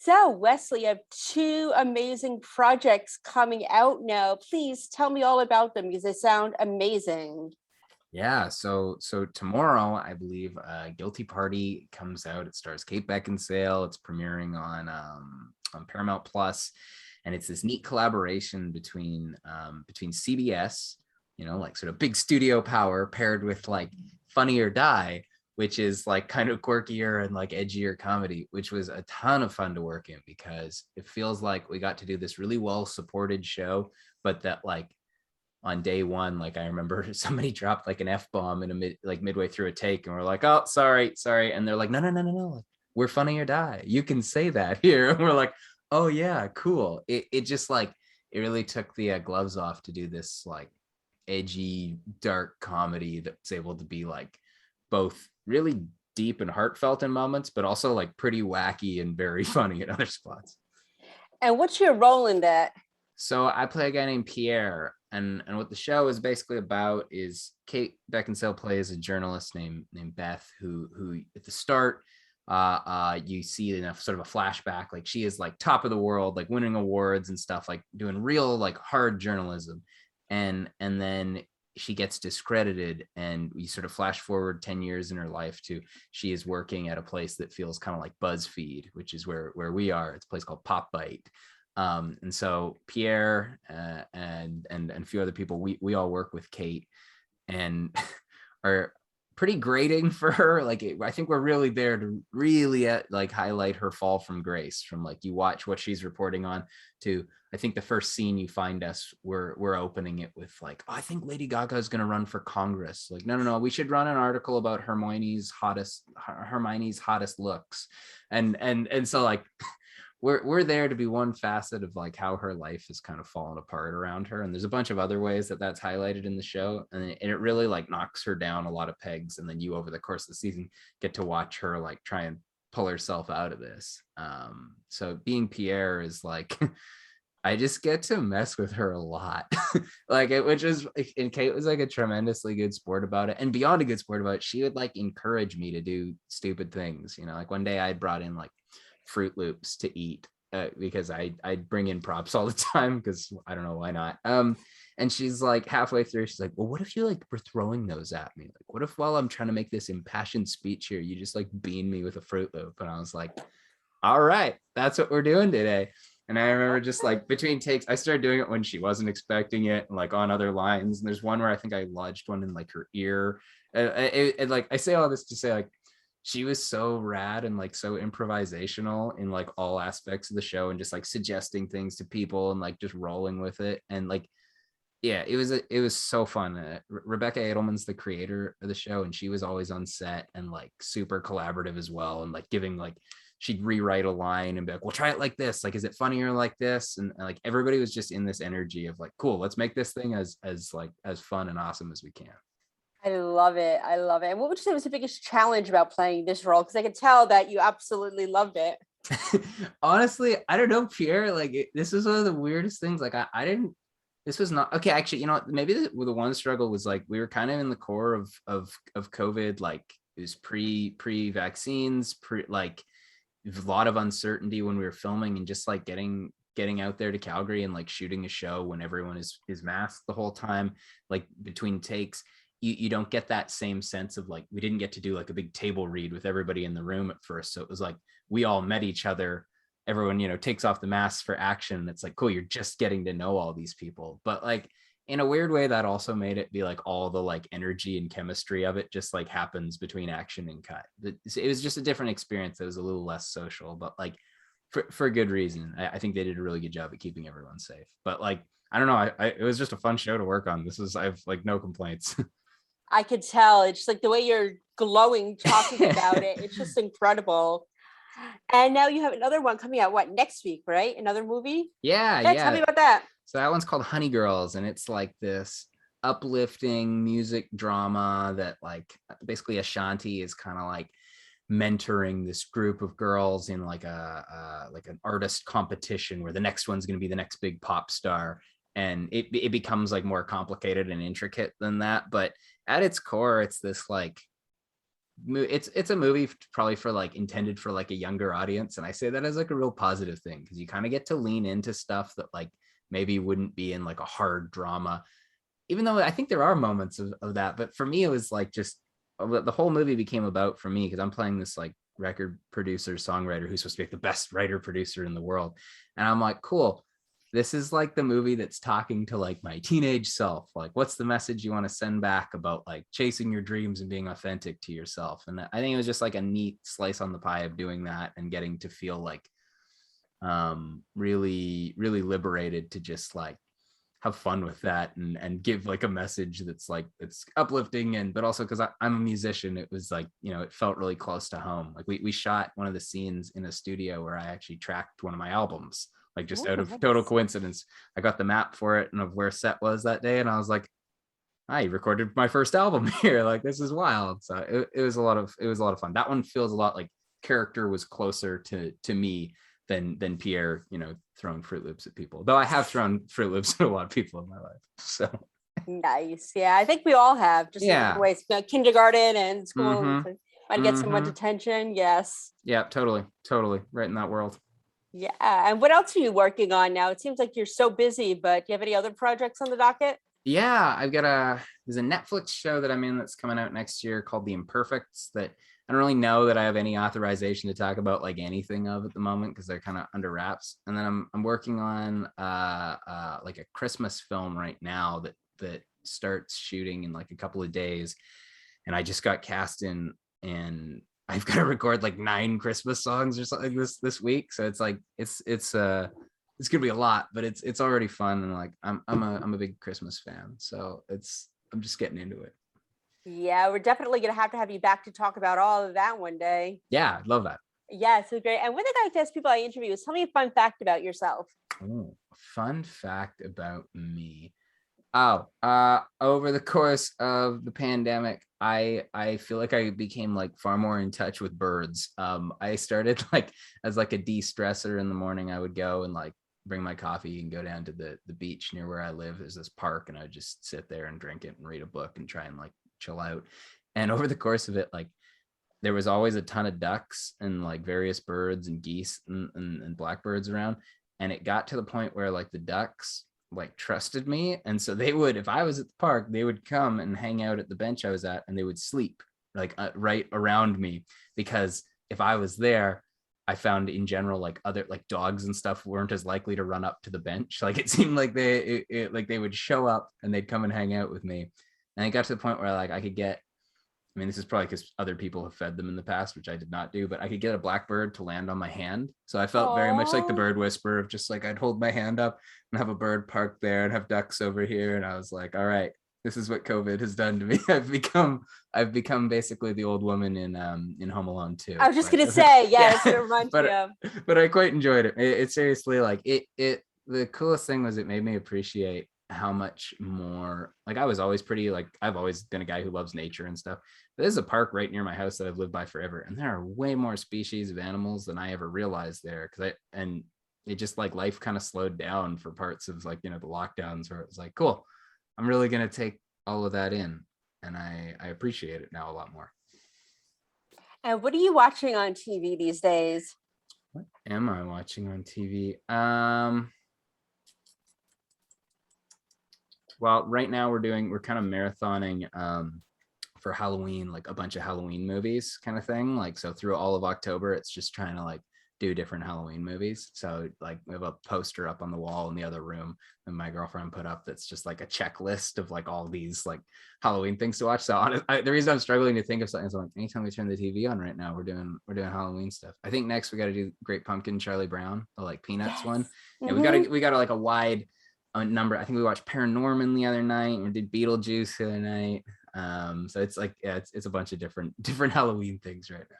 So, Wesley, you have two amazing projects coming out now. Please tell me all about them because they sound amazing. Yeah, so tomorrow, I believe, Guilty Party comes out. It stars Kate Beckinsale. It's premiering on Paramount Plus, and it's this neat collaboration between CBS, like sort of big studio power paired with like Funny or Die, which is like kind of quirkier and like edgier comedy, which was a ton of fun to work in because it feels like we got to do this really well supported show, but that like on day one, like I remember somebody dropped like an F-bomb in midway through a take, and we're like, oh, sorry. And they're like, no. We're Funny or Die. You can say that here. And we're like, oh yeah, cool. It just like, it really took the gloves off to do this like edgy, dark comedy that's able to be like both really deep and heartfelt in moments, but also like pretty wacky and very funny in other spots. And what's your role in that? So I play a guy named Pierre, and what the show is basically about is Kate Beckinsale plays a journalist named Beth, who at the start you see in a sort of a flashback, like she is like top of the world, like winning awards and stuff, like doing real like hard journalism, and then she gets discredited, and we sort of flash forward 10 years in her life to she is working at a place that feels kind of like BuzzFeed, which is where we are. It's a place called Pop Bite. And so Pierre and a few other people, we all work with Kate and are pretty grating for her. Like I think we're really there to really like highlight her fall from grace, from like you watch what she's reporting on to I think the first scene you find us, we're opening it with like, oh, I think Lady Gaga is going to run for Congress. Like, no, we should run an article about Hermione's hottest looks, and so like we're there to be one facet of like how her life has kind of fallen apart around her, and there's a bunch of other ways that that's highlighted in the show, and it really like knocks her down a lot of pegs, and then you over the course of the season get to watch her like try and pull herself out of this. So being Pierre is like I just get to mess with her a lot. Like it, which is, and Kate was like a tremendously good sport about it, and beyond a good sport about it, she would like encourage me to do stupid things, like one day I brought in like Fruit Loops to eat because I'd bring in props all the time because I don't know why not. And she's like halfway through, she's like, well, what if you like were throwing those at me? Like, what if while I'm trying to make this impassioned speech here, you just like bean me with a Fruit Loop? And I was like, all right, that's what we're doing today. And I remember just like between takes, I started doing it when she wasn't expecting it, and like on other lines. And there's one where I think I lodged one in like her ear. Like I say all this to say like she was so rad and like so improvisational in like all aspects of the show, and just like suggesting things to people and like just rolling with it. And like, yeah, it was so fun. Rebecca Edelman's the creator of the show, and she was always on set and like super collaborative as well. And like giving like, she'd rewrite a line and be like, well, try it like this. Like, is it funnier like this? And like everybody was just in this energy of like, cool, let's make this thing as fun and awesome as we can. I love it. I love it. And what would you say was the biggest challenge about playing this role? Because I could tell that you absolutely loved it. Honestly, I don't know, Pierre. Like this was one of the weirdest things. Like I didn't. This was not okay. Actually, maybe the one struggle was like we were kind of in the core of COVID. Like it was pre vaccines, like a lot of uncertainty when we were filming, and just like getting out there to Calgary and like shooting a show when everyone is masked the whole time, like between takes. You don't get that same sense of like, we didn't get to do like a big table read with everybody in the room at first. So it was like, we all met each other. Everyone, takes off the masks for action. It's like, cool, you're just getting to know all these people. But like in a weird way, that also made it be like all the like energy and chemistry of it just like happens between action and cut. It was just a different experience that was a little less social, but like for a good reason. I think they did a really good job at keeping everyone safe. But like, I don't know, it was just a fun show to work on. I have like no complaints. I could tell. It's just like the way you're glowing talking about it. It's just incredible. And now you have another one coming out, what, next week, right? Another movie? Yeah. Tell me about that. So that one's called Honey Girls, and it's like this uplifting music drama that like basically Ashanti is kind of like mentoring this group of girls in like like an artist competition where the next one's going to be the next big pop star. And it becomes like more complicated and intricate than that, but at its core, it's this like it's a movie probably for like intended for like a younger audience, and I say that as like a real positive thing because you kind of get to lean into stuff that like maybe wouldn't be in like a hard drama, even though I think there are moments of that. But for me, it was like just the whole movie became about, for me, because I'm playing this like record producer songwriter who's supposed to be like the best writer producer in the world, and I'm like, cool, this is like the movie that's talking to like my teenage self. Like, what's the message you want to send back about like chasing your dreams and being authentic to yourself? And I think it was just like a neat slice on the pie of doing that and getting to feel like really really liberated to just like have fun with that and give like a message that's like it's uplifting, and but also because I'm a musician, it was like, you know, it felt really close to home. Like we shot one of the scenes in a studio where I actually tracked one of my albums, like just out of total coincidence. I got the map for it and of where set was that day, and I was like, I recorded my first album here. Like, this is wild. So it was a lot of fun. That one feels a lot like character was closer to me than Pierre, you know, throwing Fruit Loops at people. Though I have thrown Fruit Loops at a lot of people in my life. So nice. Yeah, I think we all have, just in different ways. You know, kindergarten and school, might get someone's attention. Yes. Yeah, totally right in that world. Yeah. And what else are you working on now? It seems like you're so busy, but do you have any other projects on the docket? Yeah, there's a Netflix show that I'm in that's coming out next year called The Imperfects, that I don't really know that I have any authorization to talk about like anything of at the moment because they're kind of under wraps. And then I'm working on like a Christmas film right now that starts shooting in like a couple of days, and I just got cast in, and I've got to record like 9 Christmas songs or something this week. So it's like it's gonna be a lot, but it's already fun, and like I'm a big Christmas fan, so I'm just getting into it. Yeah, we're definitely going to have you back to talk about all of that one day. Yeah, I'd love that. Yeah, so great. And one thing I like to ask people I interview is, tell me a fun fact about yourself. Oh, fun fact about me. Oh, over the course of the pandemic, I feel like I became like far more in touch with birds. I started like as like a de-stressor in the morning. I would go and like bring my coffee and go down to the beach near where I live. There's this park, and I would just sit there and drink it and read a book and try and like chill out. And over the course of it, like there was always a ton of ducks and like various birds and geese and blackbirds around. And it got to the point where like the ducks like trusted me. And so they would, if I was at the park, they would come and hang out at the bench I was at, and they would sleep like right around me, because if I was there, I found in general, like other like dogs and stuff weren't as likely to run up to the bench. Like it seemed like they would show up and they'd come and hang out with me. And it got to the point where like I could get, I mean, this is probably because other people have fed them in the past, which I did not do, but I could get a blackbird to land on my hand. So I felt very much like the bird whisperer of just like, I'd hold my hand up and have a bird parked there and have ducks over here. And I was like, all right, this is what COVID has done to me. I've become basically the old woman in Home Alone 2. I was just gonna say, yeah, that's what it reminds me of. But I quite enjoyed it. It seriously, like the coolest thing was it made me appreciate how much more, like I was always pretty, like I've always been a guy who loves nature and stuff. There's a park right near my house that I've lived by forever, and there are way more species of animals than I ever realized there, and it just like life kind of slowed down for parts of like, you know, the lockdowns, where it was like, cool, I'm really gonna take all of that in, and I appreciate it now a lot more. And what are you watching on TV these days? What am I watching on TV? Well, right now we're kind of marathoning for Halloween, like a bunch of Halloween movies kind of thing. Like, so through all of October, it's just trying to like do different Halloween movies. So like we have a poster up on the wall in the other room that my girlfriend put up that's just like a checklist of like all these like Halloween things to watch. So the reason I'm struggling to think of something is like anytime we turn the TV on right now, we're doing Halloween stuff. I think next we got to do Great Pumpkin, Charlie Brown, the like Peanuts one. Yeah, we got like a wide number. I think we watched Paranorman the other night. We did Beetlejuice the other night. So it's like, yeah, it's a bunch of different Halloween things right now.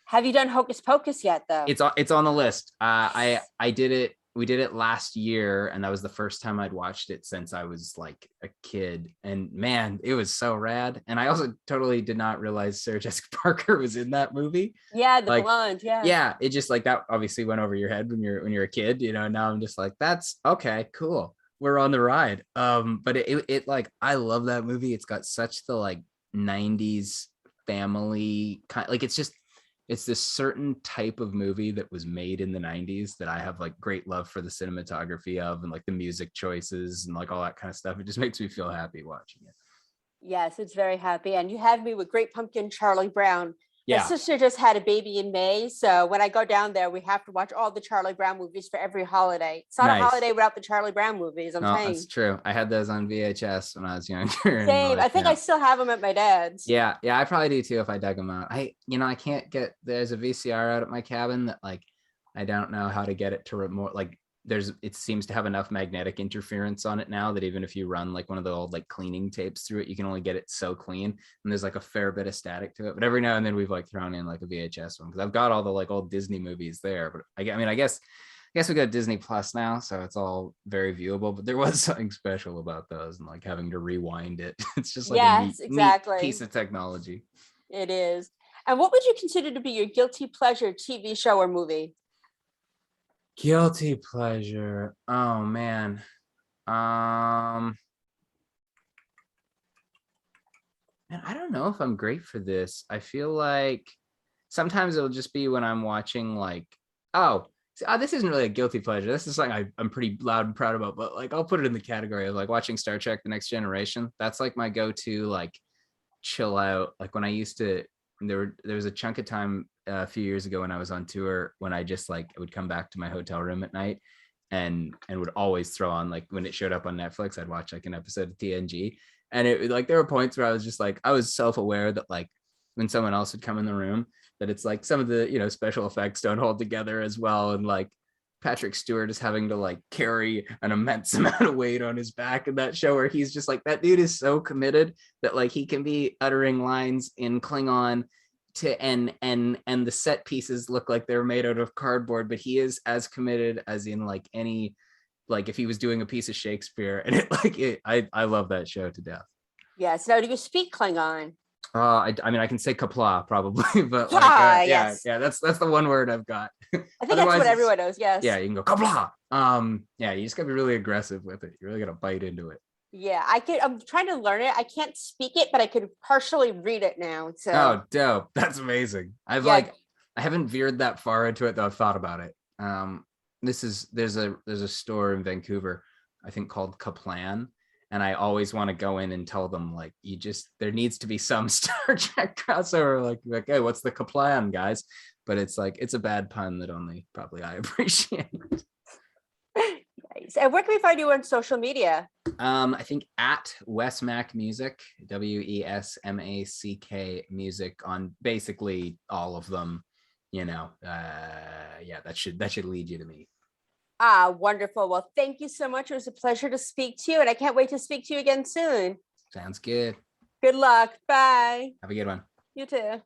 Have you done Hocus Pocus yet, though? It's on the list. I did it. We did it last year, and that was the first time I'd watched it since I was like a kid. And man, it was so rad. And I also totally did not realize Sarah Jessica Parker was in that movie. Yeah, the blonde. Yeah. Yeah, it just like that obviously went over your head when you're a kid, you know. Now I'm just like, that's okay, cool. We're on the ride. But it like, I love that movie. It's got such the like 90s family kind, like it's this certain type of movie that was made in the 90s that I have like great love for the cinematography of, and like the music choices and like all that kind of stuff. It just makes me feel happy watching it. Yes, it's very happy. And you had me with Great Pumpkin, Charlie Brown. My Yeah, sister just had a baby in May. So when I go down there, we have to watch all the Charlie Brown movies for every holiday. It's not a nice. holiday without the Charlie Brown movies, I'm No, saying. that's true. I had those on VHS when I was younger, and Same. like, I think I still have them at my dad's. yeah, I probably do too if I dug them out. I can't get, there's a VCR out at my cabin that like I don't know how to get it to remote, like it seems to have enough magnetic interference on it now that even if you run like one of the old like cleaning tapes through it, you can only get it so clean, and there's like a fair bit of static to it. But every now and then we've like thrown in like a VHS one, because I've got all the like old Disney movies there. But I guess we got Disney Plus now, so it's all very viewable. But there was something special about those, and like having to rewind it. It's just like a Yes, neat exactly. piece of technology. It is. And what would you consider to be your guilty pleasure TV show or movie? Guilty pleasure. Oh man. Man, I don't know if I'm great for this. I feel like sometimes it'll just be when I'm watching like, this isn't really a guilty pleasure. This is something I'm pretty loud and proud about, but like I'll put it in the category of like watching Star Trek: The Next Generation. That's like my go-to like chill out. Like when I used to, there was a chunk of time a few years ago when I was on tour, when I just like would come back to my hotel room at night and would always throw on, like when it showed up on Netflix, I'd watch like an episode of TNG. And it like there were points where I was just like, I was self-aware that like when someone else would come in the room, that it's like some of the special effects don't hold together as well, and like Patrick Stewart is having to like carry an immense amount of weight on his back in that show, where he's just like, that dude is so committed that like he can be uttering lines in Klingon to and the set pieces look like they're made out of cardboard, but he is as committed as in like any, like if he was doing a piece of Shakespeare. And I love that show to death. Yes. Now, do you speak Klingon? I mean, I can say kapla probably, but like, Yes. yeah, that's the one word I've got. I think that's what everyone knows. Yes. Yeah, you can go kapla. Yeah, you just gotta be really aggressive with it. You really gotta bite into it. Yeah, I'm trying to learn it. I can't speak it, but I could partially read it now. So. Oh, dope! That's amazing. I haven't veered that far into it though. I've thought about it. There's a store in Vancouver, I think called Kaplan. And I always want to go in and tell them like, there needs to be some Star Trek crossover, like, hey, what's the Kaplan, guys? But it's like, it's a bad pun that only probably I appreciate. Nice. And where can we find you on social media? I think at Wesmac Music, WESMACK Music, on basically all of them. Yeah, that should lead you to me. Wonderful. Well, thank you so much. It was a pleasure to speak to you, and I can't wait to speak to you again soon. Sounds good. Good luck. Bye. Have a good one. You too.